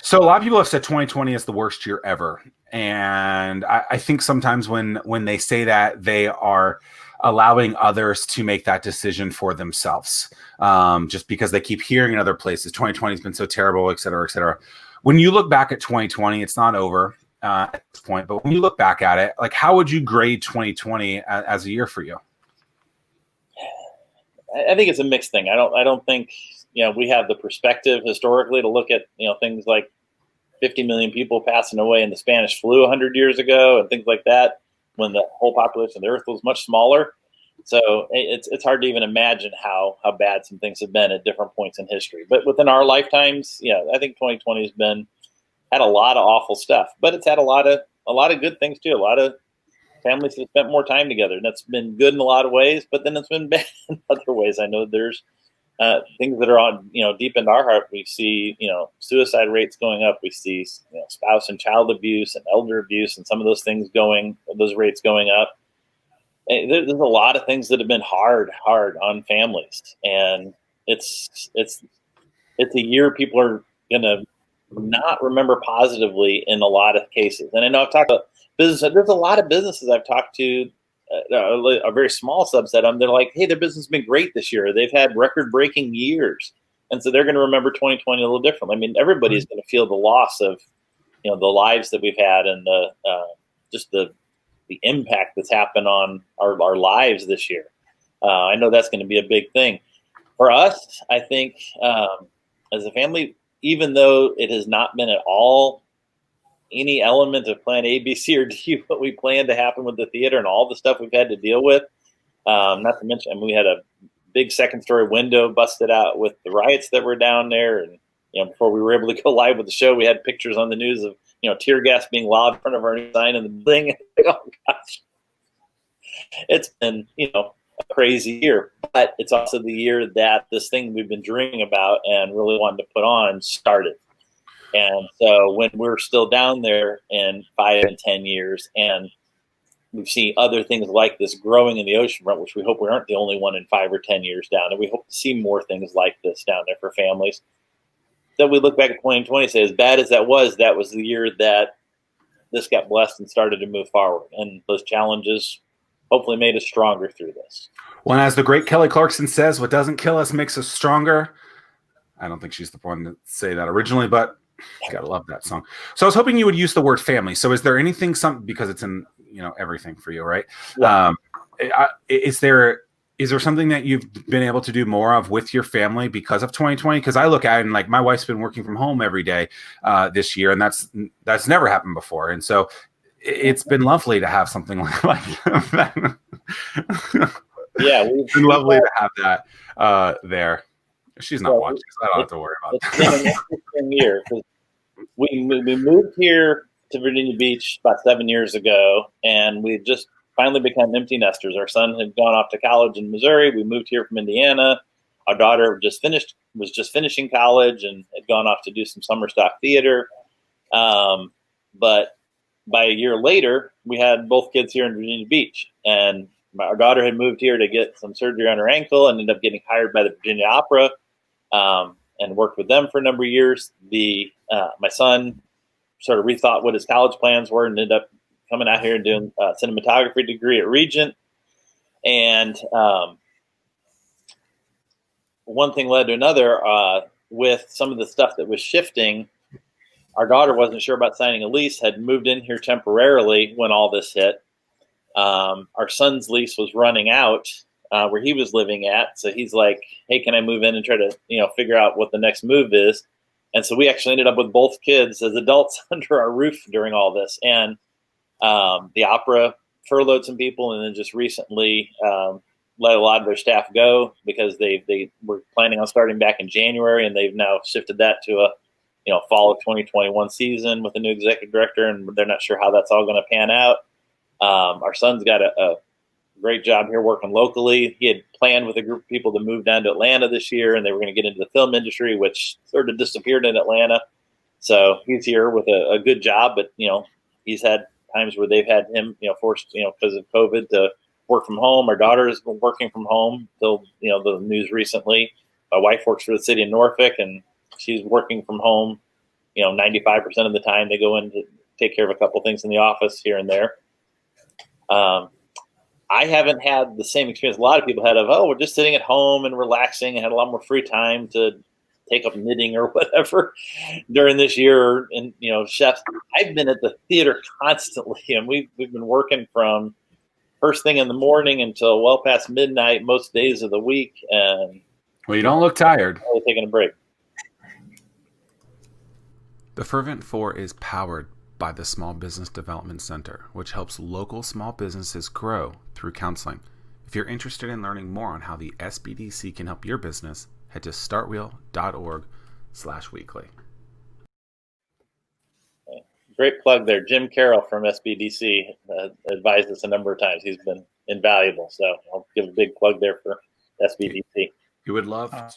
So a lot of people have said 2020 is the worst year ever. And I think sometimes when they say that, they are allowing others to make that decision for themselves, just because they keep hearing in other places 2020 has been so terrible, et cetera, et cetera. When you look back at 2020, it's not over at this point, but when you look back at it, like, how would you grade 2020 as a year for you? I think it's a mixed thing. I don't think we have the perspective historically to look at things like 50 million people passing away in the Spanish flu 100 years ago and things like that, when the whole population of the earth was much smaller. So it's hard to even imagine how bad some things have been at different points in history. But within our lifetimes, I think 2020 has had a lot of awful stuff, but it's had a lot of good things too. A lot of families have spent more time together, and that's been good in a lot of ways. But then it's been bad in other ways. I know there's things that are on deep into our heart. We see suicide rates going up. We see spouse and child abuse and elder abuse, and some of those rates going up. And there's a lot of things that have been hard on families, and it's a year people are gonna not remember positively in a lot of cases. And I know I've talked about business. There's a lot of businesses I've talked to, a very small subset of them. They're like, hey, their business has been great this year. They've had record-breaking years. And so they're going to remember 2020 a little differently. I mean, everybody's going to feel the loss of, the lives that we've had and just the impact that's happened on our lives this year. I know that's going to be a big thing. For us, I think as a family, even though it has not been at all any element of plan A, B, C, or D, what we planned to happen with the theater and all the stuff we've had to deal with. Not to mention, I mean, we had a big second-story window busted out with the riots that were down there, and before we were able to go live with the show, we had pictures on the news of tear gas being lobbed in front of our new sign in the building. Oh gosh, it's been a crazy year, but it's also the year that this thing we've been dreaming about and really wanted to put on started. And so when we're still down there in 5 and 10 years, and we see other things like this growing in the oceanfront, which we hope we aren't the only one in 5 or 10 years down, and we hope to see more things like this down there for families, that we look back at 2020 and say, as bad as that was the year that this got blessed and started to move forward. And those challenges hopefully made us stronger through this. Well, as the great Kelly Clarkson says, what doesn't kill us makes us stronger. I don't think she's the one to say that originally, but gotta love that song. So I was hoping you would use the word family. So is there anything, because it's in everything for you, right? Yeah. Is there something that you've been able to do more of with your family because of 2020? Because I look at it and, like, my wife's been working from home every day this year, and that's never happened before. And so it's been lovely to have something like that. Yeah, it's been lovely to have that there. She's not watching, so I don't have to worry about that. It's been an interesting year because we moved here to Virginia Beach about 7 years ago, and we just finally become empty nesters. Our son had gone off to college in Missouri. We moved here from Indiana. Our daughter was just finishing college and had gone off to do some summer stock theater. But by a year later, we had both kids here in Virginia Beach, and our daughter had moved here to get some surgery on her ankle and ended up getting hired by the Virginia Opera. And worked with them for a number of years. My son sort of rethought what his college plans were and ended up coming out here and doing a cinematography degree at Regent. And one thing led to another. With some of the stuff that was shifting, our daughter wasn't sure about signing a lease, had moved in here temporarily when all this hit. Our son's lease was running out where he was living at. So he's like, hey, can I move in and try to, figure out what the next move is? And so we actually ended up with both kids as adults under our roof during all this. And the opera furloughed some people, and then just recently let a lot of their staff go because they were planning on starting back in January, and they've now shifted that to a fall of 2021 season with a new executive director, and they're not sure how that's all going to pan out. Our son's got a great job here working locally. He had planned with a group of people to move down to Atlanta this year, and they were going to get into the film industry, which sort of disappeared in Atlanta. So he's here with a good job, but he's had times where they've had him forced because of COVID to work from home. Our daughter has been working from home till the news recently. My wife works for the city of Norfolk, and she's working from home 95% of the time they go in to take care of a couple things in the office here and there. I haven't had the same experience a lot of people had of, we're just sitting at home and relaxing and had a lot more free time to take up knitting or whatever during this year. And, chefs, I've been at the theater constantly, and we've been working from first thing in the morning until well past midnight most days of the week. And well, you don't look tired. Really taking a break. The Fervent 4 is powered by the Small Business Development Center, which helps local small businesses grow through counseling. If you're interested in learning more on how the SBDC can help your business, head to startwheel.org/weekly. Great plug there. Jim Carroll from SBDC advised us a number of times. He's been invaluable. So I'll give a big plug there for SBDC. You would love to.